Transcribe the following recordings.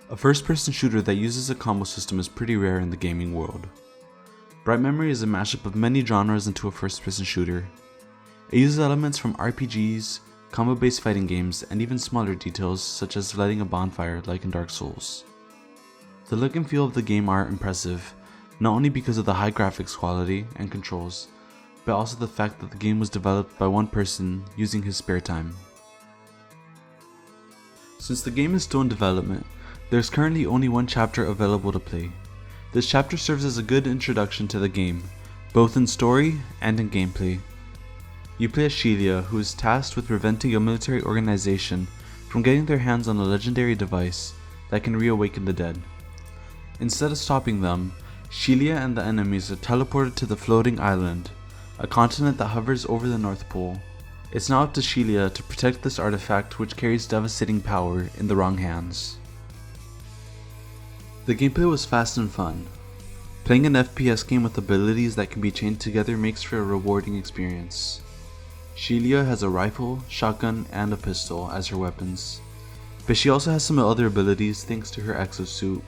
A first-person shooter that uses a combo system is pretty rare in the gaming world. Bright Memory is a mashup of many genres into a first-person shooter. It uses elements from RPGs, combo-based fighting games, and even smaller details such as lighting a bonfire like in Dark Souls. The look and feel of the game are impressive, not only because of the high graphics quality and controls, but also the fact that the game was developed by one person using his spare time. Since the game is still in development, there is currently only one chapter available to play. This chapter serves as a good introduction to the game, both in story and in gameplay. You play as Shelia, who is tasked with preventing a military organization from getting their hands on a legendary device that can reawaken the dead. Instead of stopping them, Shelia and the enemies are teleported to the floating island, a continent that hovers over the North Pole. It's now up to Shelia to protect this artifact which carries devastating power in the wrong hands. The gameplay was fast and fun. Playing an FPS game with abilities that can be chained together makes for a rewarding experience. Shelia has a rifle, shotgun, and a pistol as her weapons, but she also has some other abilities thanks to her exosuit.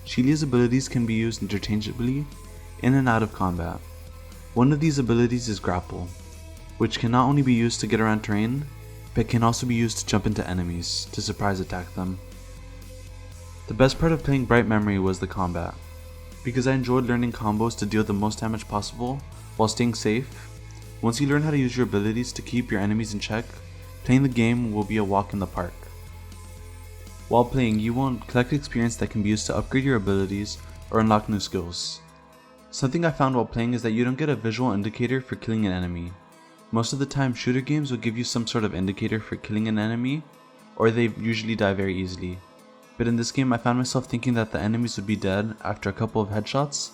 Shelia's abilities can be used interchangeably in and out of combat. One of these abilities is Grapple, which can not only be used to get around terrain, but can also be used to jump into enemies to surprise attack them. The best part of playing Bright Memory was the combat, because I enjoyed learning combos to deal the most damage possible while staying safe. Once you learn how to use your abilities to keep your enemies in check, playing the game will be a walk in the park. While playing, you will collect experience that can be used to upgrade your abilities or unlock new skills. Something I found while playing is that you don't get a visual indicator for killing an enemy. Most of the time, shooter games will give you some sort of indicator for killing an enemy, or they usually die very easily. But in this game, I found myself thinking that the enemies would be dead after a couple of headshots,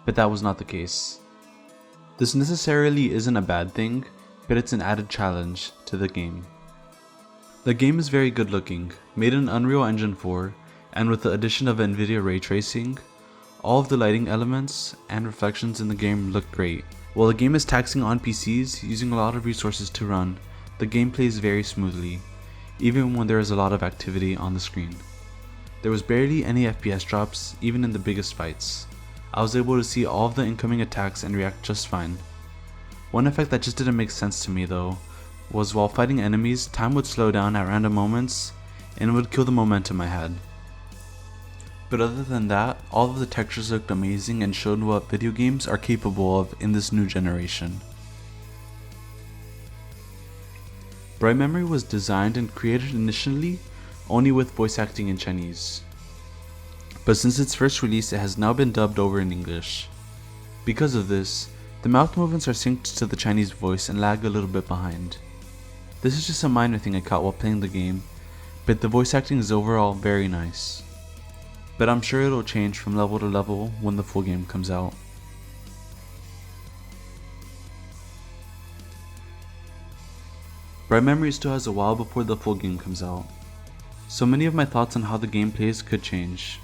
but that was not the case. This necessarily isn't a bad thing, but it's an added challenge to the game. The game is very good looking, made in Unreal Engine 4, and with the addition of NVIDIA ray tracing, all of the lighting elements and reflections in the game look great. While the game is taxing on PCs, using a lot of resources to run, the game plays very smoothly, even when there is a lot of activity on the screen. There was barely any FPS drops, even in the biggest fights. I was able to see all of the incoming attacks and react just fine. One effect that just didn't make sense to me though, was while fighting enemies, time would slow down at random moments and it would kill the momentum I had. But other than that, all of the textures looked amazing and showed what video games are capable of in this new generation. Bright Memory was designed and created initially only with voice acting in Chinese, but since its first release it has now been dubbed over in English. Because of this, the mouth movements are synced to the Chinese voice and lag a little bit behind. This is just a minor thing I caught while playing the game, but the voice acting is overall very nice. But I'm sure it'll change from level to level when the full game comes out. Bright Memory still has a while before the full game comes out, so many of my thoughts on how the game plays could change.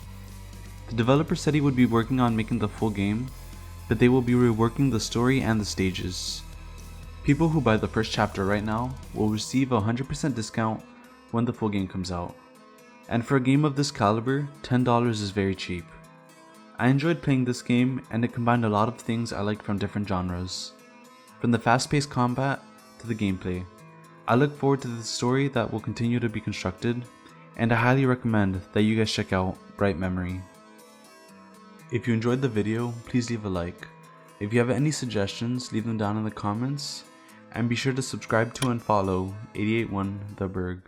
The developer said he would be working on making the full game, but they will be reworking the story and the stages. People who buy the first chapter right now will receive a 100% discount when the full game comes out. And for a game of this caliber, $10 is very cheap. I enjoyed playing this game and it combined a lot of things I liked from different genres. From the fast-paced combat to the gameplay. I look forward to the story that will continue to be constructed, and I highly recommend that you guys check out Bright Memory. If you enjoyed the video, please leave a like. If you have any suggestions, leave them down in the comments, and be sure to subscribe to and follow 881 The Berg.